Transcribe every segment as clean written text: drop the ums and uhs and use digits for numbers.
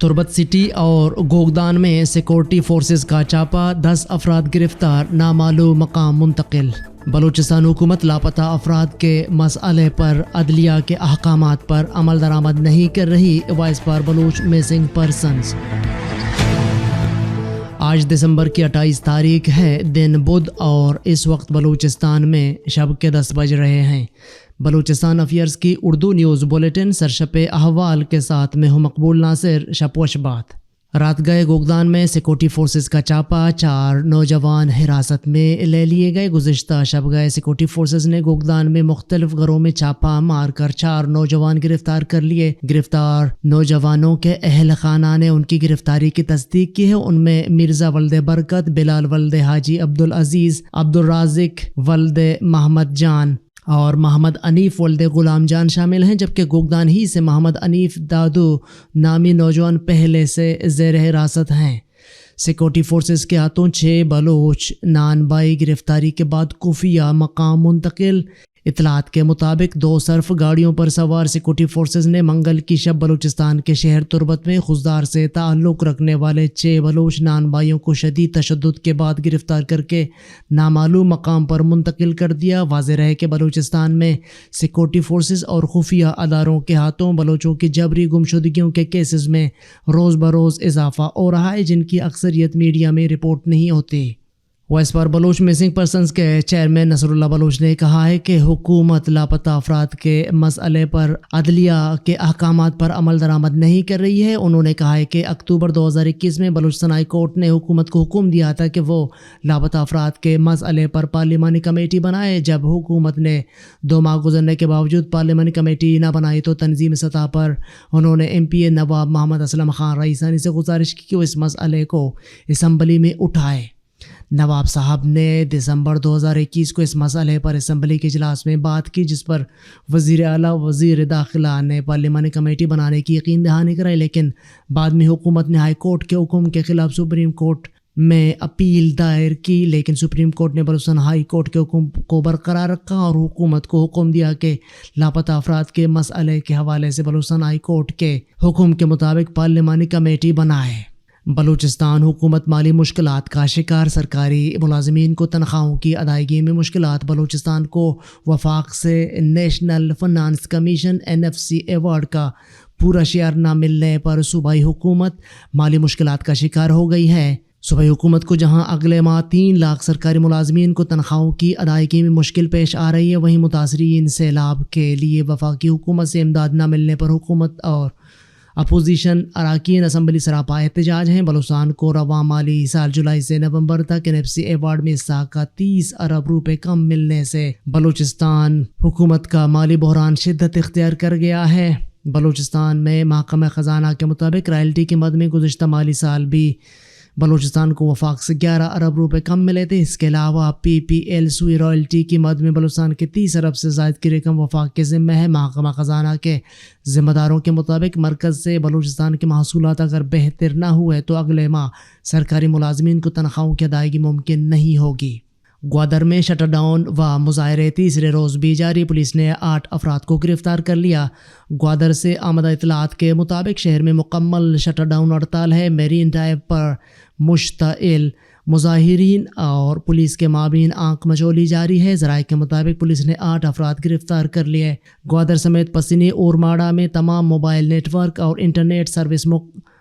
تربت city اور گوگدان میں security forces کا چھاپا، 10 افراد گرفتار، نامعلوم مقام منتقل۔ بلوچستان حکومت لاپتہ افراد کے مسئلے پر عدلیہ کے احکامات پر عمل درآمد نہیں کر رہی، voice for Baloch missing persons. آج دسمبر کی 28 تاریخ ہے، دن بدھ، اور اس وقت بلوچستان میں شب کے 10 بج رہے ہیں۔ بلوچستان افیئرز کی اردو نیوز بلیٹن سرشپ احوال کے ساتھ میں ہوں مقبول ناصر۔ شب و شبات۔ رات گئے گوگدان میں سیکورٹی فورسز کا چھاپا، 4 نوجوان حراست میں لے لیے گئے۔ گزشتہ شب گئے سیکورٹی فورسز نے گوگدان میں مختلف گھروں میں چھاپا مار کر 4 نوجوان گرفتار کر لیے۔ گرفتار نوجوانوں کے اہل خانہ نے ان کی گرفتاری کی تصدیق کی ہے۔ ان میں مرزا ولد برکت، بلال ولد حاجی عبدالعزیز، عبدالرازق ولد محمد جان اور محمد انیف ولد غلام جان شامل ہیں، جبکہ گوگدان ہی سے محمد انیف دادو نامی نوجوان پہلے سے زیر حراست ہیں۔ سیکورٹی فورسز کے ہاتھوں 6 بلوچ نان بائی گرفتاری کے بعد خفیہ مقام منتقل۔ اطلاعات کے مطابق 2 صرف گاڑیوں پر سوار سیکورٹی فورسز نے منگل کی شب بلوچستان کے شہر تربت میں خضدار سے تعلق رکھنے والے 6 بلوچ نان بھائیوں کو شدید تشدد کے بعد گرفتار کر کے نامعلوم مقام پر منتقل کر دیا۔ واضح رہے کہ بلوچستان میں سیکورٹی فورسز اور خفیہ اداروں کے ہاتھوں بلوچوں کی جبری گمشدگیوں کے کیسز میں روز بروز اضافہ ہو رہا ہے، جن کی اکثریت میڈیا میں رپورٹ نہیں ہوتی۔ Voice for Baloch missing persons کے چیئرمین نصر اللہ بلوچ نے کہا ہے کہ حکومت لاپتہ افراد کے مسئلے پر عدلیہ کے احکامات پر عمل درآمد نہیں کر رہی ہے۔ انہوں نے کہا ہے کہ اکتوبر 2021 میں بلوچستان ہائی کورٹ نے حکومت کو حکم دیا تھا کہ وہ لاپتہ افراد کے مسئلے پر پارلیمانی کمیٹی بنائے۔ جب حکومت نے 2 ماہ گزرنے کے باوجود پارلیمانی کمیٹی نہ بنائی تو تنظیمی سطح پر انہوں نے MP نواب محمد اسلم خان رئیسانی سے گزارش کی کہ وہ اس مسئلے کو اسمبلی میں اٹھائے۔ نواب صاحب نے دسمبر 2021 کو اس مسئلے پر اسمبلی کے اجلاس میں بات کی، جس پر وزیر اعلیٰ وزیر داخلہ نے پارلیمانی کمیٹی بنانے کی یقین دہانی کرائی، لیکن بعد میں حکومت نے ہائی کورٹ کے حکم کے خلاف سپریم کورٹ میں اپیل دائر کی، لیکن سپریم کورٹ نے بلوچستان ہائی کورٹ کے حکم کو برقرار رکھا اور حکومت کو حکم دیا کہ لاپتہ افراد کے مسئلے کے حوالے سے بلوچستان ہائی کورٹ کے حکم کے مطابق پارلیمانی کمیٹی بنائے۔ بلوچستان حکومت مالی مشکلات کا شکار، سرکاری ملازمین کو تنخواہوں کی ادائیگی میں مشکلات۔ بلوچستان کو وفاق سے national finance commission NFC award کا پورا شیئر نہ ملنے پر صوبائی حکومت مالی مشکلات کا شکار ہو گئی ہے۔ صوبائی حکومت کو جہاں اگلے ماہ 3 لاکھ سرکاری ملازمین کو تنخواہوں کی ادائیگی میں مشکل پیش آ رہی ہے، وہیں متاثرین سیلاب کے لیے وفاقی حکومت سے امداد نہ ملنے پر حکومت اور اپوزیشن اراکین اسمبلی سراپا احتجاج ہیں۔ بلوچستان کو رواں مالی سال جولائی سے نومبر تک NFC ایوارڈ میں حصہ کا 30 ارب روپے کم ملنے سے بلوچستان حکومت کا مالی بحران شدت اختیار کر گیا ہے۔ بلوچستان میں محکمہ خزانہ کے مطابق رائلٹی کی مد میں گزشتہ مالی سال بھی بلوچستان کو وفاق سے 11 ارب روپے کم ملے تھے۔ اس کے علاوہ PPL سوئی رائلٹی کی مد میں بلوچستان کے 30 ارب سے زائد کی رقم وفاق کے ذمہ ہے۔ محکمہ خزانہ کے ذمہ داروں کے مطابق مرکز سے بلوچستان کے محصولات اگر بہتر نہ ہوئے تو اگلے ماہ سرکاری ملازمین کو تنخواہوں کی ادائیگی ممکن نہیں ہوگی۔ گوادر میں شٹر ڈاؤن و مظاہرے تیسرے روز بھی جاری، پولیس نے 8 افراد کو گرفتار کر لیا۔ گوادر سے آمدہ اطلاعات کے مطابق شہر میں مکمل شٹر ڈاؤن ہڑتال ہے۔ میرین ڈرائیو پر مشتعل مظاہرین اور پولیس کے مابین آنکھ مچولی جاری ہے۔ ذرائع کے مطابق پولیس نے 8 افراد گرفتار کر لیے۔ گوادر سمیت پسینی اور ماڑا میں تمام موبائل نیٹ ورک اور انٹرنیٹ سروس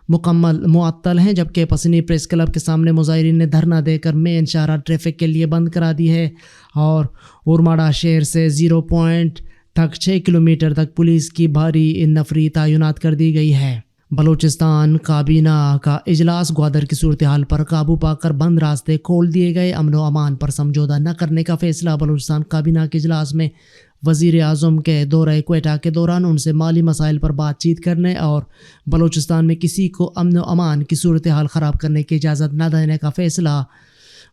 مکمل معطل ہیں، جبکہ پسینی پریس کلب کے سامنے مظاہرین نے دھرنا دے کر مین شاہراہ ٹریفک کے لیے بند کرا دی ہے، اور اورماڑا شہر سے 0 پوائنٹ تک 6 کلومیٹر تک پولیس کی بھاری نفری تعینات کر دی گئی ہے۔ بلوچستان کابینہ کا اجلاس، گوادر کی صورتحال پر قابو پا کر بند راستے کھول دیے گئے، امن و امان پر سمجھوتہ نہ کرنے کا فیصلہ۔ بلوچستان کابینہ کے اجلاس میں وزیر اعظم کے دورہ کوئٹہ کے دوران ان سے مالی مسائل پر بات چیت کرنے اور بلوچستان میں کسی کو امن و امان کی صورتحال خراب کرنے کی اجازت نہ دینے کا فیصلہ۔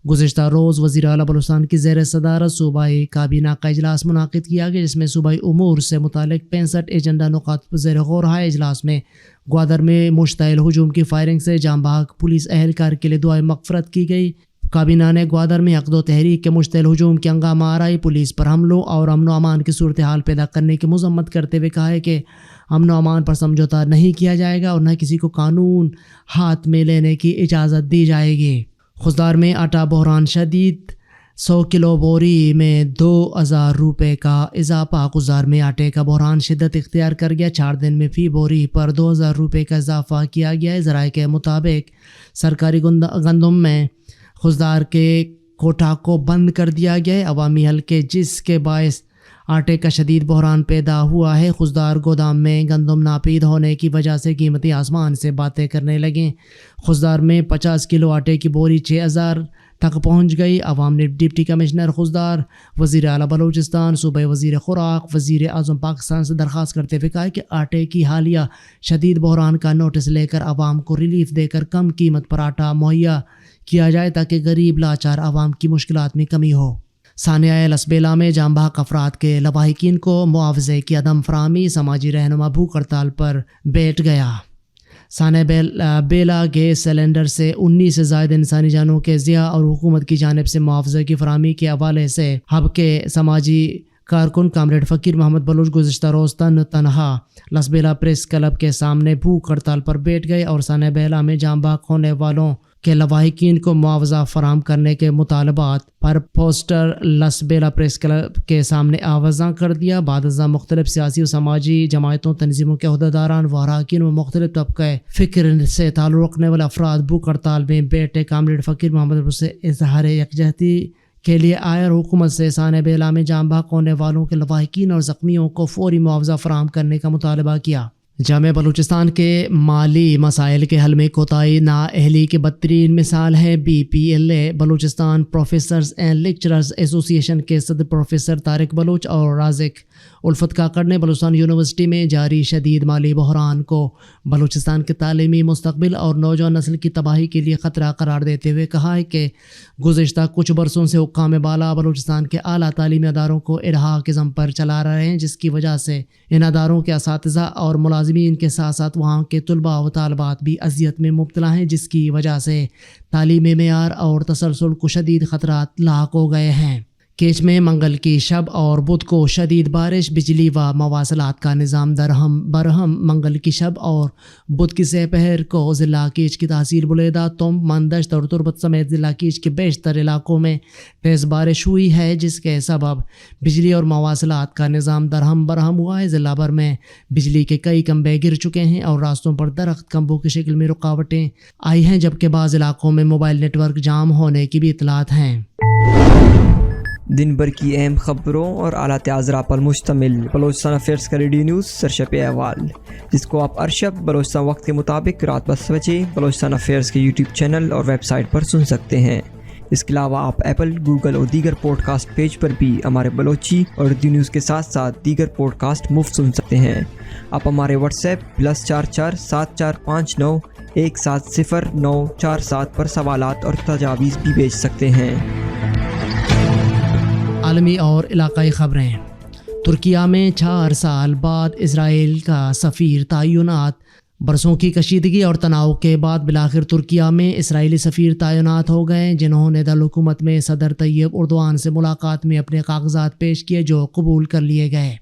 گزشتہ روز وزیر اعلیٰ بلوچستان کی زیر صدارت صوبائی کابینہ کا اجلاس منعقد کیا گیا، جس میں صوبائی امور سے متعلق 65 ایجنڈا نکات زیر غور ہے۔ اجلاس میں گوادر میں مشتعل ہجوم کی فائرنگ سے جاں بحق پولیس اہلکار کے لیے دعائے مغفرت کی گئی۔ کابینہ نے گوادر میں عقد و تحریک کے مشتعل ہجوم کی ہنگامہ آرائی پولیس پر حملوں اور امن و امان کی صورتحال پیدا کرنے کی مذمت کرتے ہوئے کہا ہے کہ امن و امان پر سمجھوتہ نہیں کیا جائے گا اور نہ کسی کو قانون ہاتھ میں لینے کی اجازت دی جائے گی۔ خضدار میں آٹا بحران شدید، 100 کلو بوری میں 2000 روپے کا اضافہ۔ خضدار میں آٹے کا بحران شدت اختیار کر گیا، 4 دن میں فی بوری پر 2000 روپے کا اضافہ کیا گیا ہے۔ ذرائع کے مطابق سرکاری گندم میں خضدار کے کوٹا کو بند کر دیا گیا ہے، عوامی حلقے، جس کے باعث آٹے کا شدید بحران پیدا ہوا ہے۔ خضدار گودام میں گندم ناپید ہونے کی وجہ سے قیمتیں آسمان سے باتیں کرنے لگیں۔ خضدار میں 50 کلو آٹے کی بوری 6000 تک پہنچ گئی۔ عوام نے ڈپٹی کمشنر خضدار، وزیر اعلیٰ بلوچستان، صوبائی وزیر خوراک، وزیر اعظم پاکستان سے درخواست کرتے ہوئے کہا کہ آٹے کی حالیہ شدید بحران کا نوٹس لے کر عوام کو ریلیف دے کر کم قیمت پر آٹا مہیا کیا جائے تاکہ غریب لاچار عوام کی مشکلات میں کمی ہو۔ ثانیہ لسبیلا میں جاں بحق افراد کے لواحقین کو معاوضے کی عدم فراہمی، سماجی رہنما بھوک ہڑتال پر بیٹھ گیا۔ ثانیہ بیلا گیس سلنڈر سے 19 سے زائد انسانی جانوں کے ضیاع اور حکومت کی جانب سے معاوضے کی فراہمی کے حوالے سے ہب کے سماجی کارکن کامریڈ فقیر محمد بلوچ گزشتہ روز تنہا لسبیلا پریس کلب کے سامنے بھوک ہڑتال پر بیٹھ گئے اور ثانیہ بیلا میں جاں بحق ہونے والوں کے لواحقین کو معاوضہ فراہم کرنے کے مطالبات پر پوسٹر لسبیلا پریس کلب کے سامنے آویزاں کر دیا۔ بعد ازاں مختلف سیاسی و سماجی جماعتوں، تنظیموں کے عہدیداران و اراکین و مختلف طبقے فکر سے تعلق رکھنے والے افراد بھوک ہڑتال میں بیٹھے کامریڈ فقیر محمد بلوچ سے اظہار یکجہتی کے لیے آئے اور حکومت سے ثانیہ بیلا میں جاں بحق ہونے والوں کے لواحقین اور زخمیوں کو فوری معاوضہ فراہم کرنے کا مطالبہ کیا۔ جامعہ بلوچستان کے مالی مسائل کے حل میں کوتاہی نااہلی کی بدترین مثال ہے۔ BPLA Balochistan professors and lecturers ایسوسی ایشن کے صدر پروفیسر طارق بلوچ اور رازق الفت کاکڑ نے بلوچستان یونیورسٹی میں جاری شدید مالی بحران کو بلوچستان کے تعلیمی مستقبل اور نوجوان نسل کی تباہی کے لیے خطرہ قرار دیتے ہوئے کہا ہے کہ گزشتہ کچھ برسوں سے حکام بالا بلوچستان کے اعلیٰ تعلیمی اداروں کو ارحاقزم پر چلا رہے ہیں، جس کی وجہ سے ان اداروں کے اساتذہ اور ملازمین کے ساتھ ساتھ وہاں کے طلباء و طالبات بھی اذیت میں مبتلا ہیں، جس کی وجہ سے تعلیمی معیار اور تسلسل کو شدید خطرات لاحق ہو گئے ہیں۔ کیچ میں منگل کی شب اور بدھ کو شدید بارش، بجلی و مواصلات کا نظام درہم برہم۔ منگل کی شب اور بدھ کی سپہر کو ضلع کیچ کی تحصیل بلیدہ، تم، مندشت اور تربت سمیت ضلع کیچ کے بیشتر علاقوں میں تیز بارش ہوئی ہے، جس کے سبب بجلی اور مواصلات کا نظام درہم برہم ہوا ہے۔ ضلع بھر میں بجلی کے کئی کھمبے گر چکے ہیں اور راستوں پر درخت کھمبوں کی شکل میں رکاوٹیں آئی ہیں، جبکہ بعض علاقوں میں موبائل نیٹ ورک جام ہونے کی بھی اطلاعات ہیں۔ دن بھر کی اہم خبروں اور اعلیٰ اجراء پر مشتمل بلوچستان افیئرز کا ریڈیو نیوز سرشپ احوال، جس کو آپ ہر شب بلوچستان وقت کے مطابق رات 10 بجے بلوچستان افیئرز کے یوٹیوب چینل اور ویب سائٹ پر سن سکتے ہیں۔ اس کے علاوہ آپ ایپل، گوگل اور دیگر پوڈ کاسٹ پیج پر بھی ہمارے بلوچی اور اردو نیوز کے ساتھ ساتھ دیگر پوڈ کاسٹ مفت سن سکتے ہیں۔ آپ ہمارے واٹس ایپ +44 7459 170947 پر سوالات اور تجاویز بھی بھیج سکتے ہیں۔ عالمی اور علاقائی خبریں۔ ترکیہ میں 4 سال بعد اسرائیل کا سفیر تعینات۔ برسوں کی کشیدگی اور تناؤ کے بعد بالآخر ترکیہ میں اسرائیلی سفیر تعینات ہو گئے، جنہوں نے دارالحکومت میں صدر طیب اردوان سے ملاقات میں اپنے کاغذات پیش کیے جو قبول کر لیے گئے۔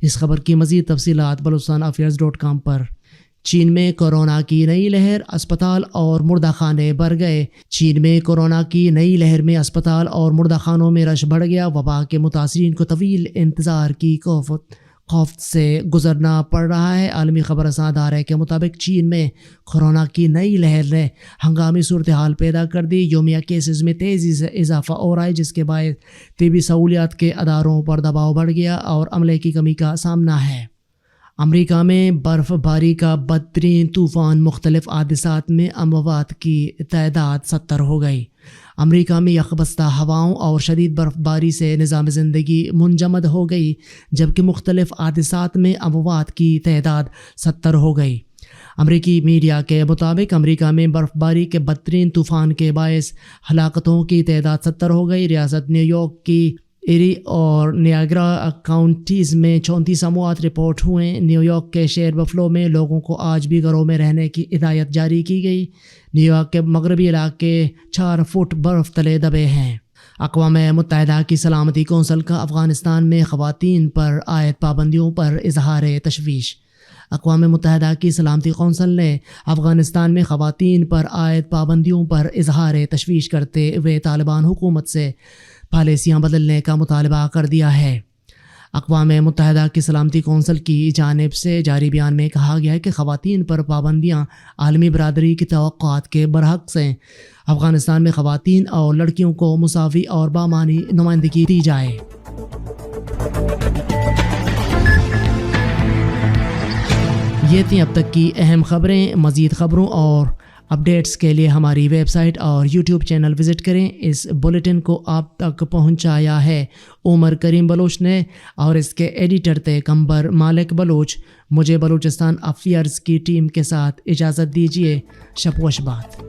اس خبر کی مزید تفصیلات بلوچستانافیئرز.com پر۔ چین میں کورونا کی نئی لہر، اسپتال اور مردہ خانے بھر گئے۔ چین میں کورونا کی نئی لہر میں اسپتال اور مردہ خانوں میں رش بڑھ گیا۔ وبا کے متاثرین کو طویل انتظار کی خوف سے گزرنا پڑ رہا ہے۔ عالمی خبر رساں ادارے کے مطابق چین میں کورونا کی نئی لہر نے ہنگامی صورتحال پیدا کر دی۔ یومیہ کیسز میں تیزی سے اضافہ ہو رہا ہے، جس کے باعث طبی سہولیات کے اداروں پر دباؤ بڑھ گیا اور عملے کی کمی کا سامنا ہے۔ امریکہ میں برف باری کا بدترین طوفان، مختلف حادثات میں اموات کی تعداد 70 ہو گئی۔ امریکہ میں یخبستہ ہواؤں اور شدید برف باری سے نظام زندگی منجمد ہو گئی، جبکہ مختلف حادثات میں اموات کی تعداد 70 ہو گئی۔ امریکی میڈیا کے مطابق امریکہ میں برف باری کے بدترین طوفان کے باعث ہلاکتوں کی تعداد 70 ہو گئی۔ ریاست نیو یارک کی ایری اور نیاگرا کاؤنٹیز میں 34 اموات رپورٹ ہوئے. نیو یارک کے شہر بفلو میں لوگوں کو آج بھی گھروں میں رہنے کی ہدایت جاری کی گئی. نیو یارک کے مغربی علاقے 4 فٹ برف تلے دبے ہیں. اقوام متحدہ کی سلامتی کونسل کا افغانستان میں خواتین پر عائد پابندیوں پر اظہار تشویش. اقوام متحدہ کی سلامتی کونسل نے افغانستان میں خواتین پر عائد پابندیوں پر اظہار تشویش کرتے ہوئے طالبان حکومت سے پالیسیاں بدلنے کا مطالبہ کر دیا ہے. اقوام متحدہ کی سلامتی کونسل کی جانب سے جاری بیان میں کہا گیا ہے کہ خواتین پر پابندیاں عالمی برادری کی توقعات کے برعکس ہیں. افغانستان میں خواتین اور لڑکیوں کو مساوی اور بامعنی نمائندگی دی جائے. یہ تھیں اب تک کی اہم خبریں. مزید خبروں اور اپڈیٹس کے لیے ہماری ویب سائٹ اور یوٹیوب چینل وزٹ کریں. اس بلیٹن کو آپ تک پہنچایا ہے عمر کریم بلوچ نے اور اس کے ایڈیٹر تھے قمبر مالک بلوچ. مجھے بلوچستان افیئرز کی ٹیم کے ساتھ اجازت دیجیے. شب و شبات.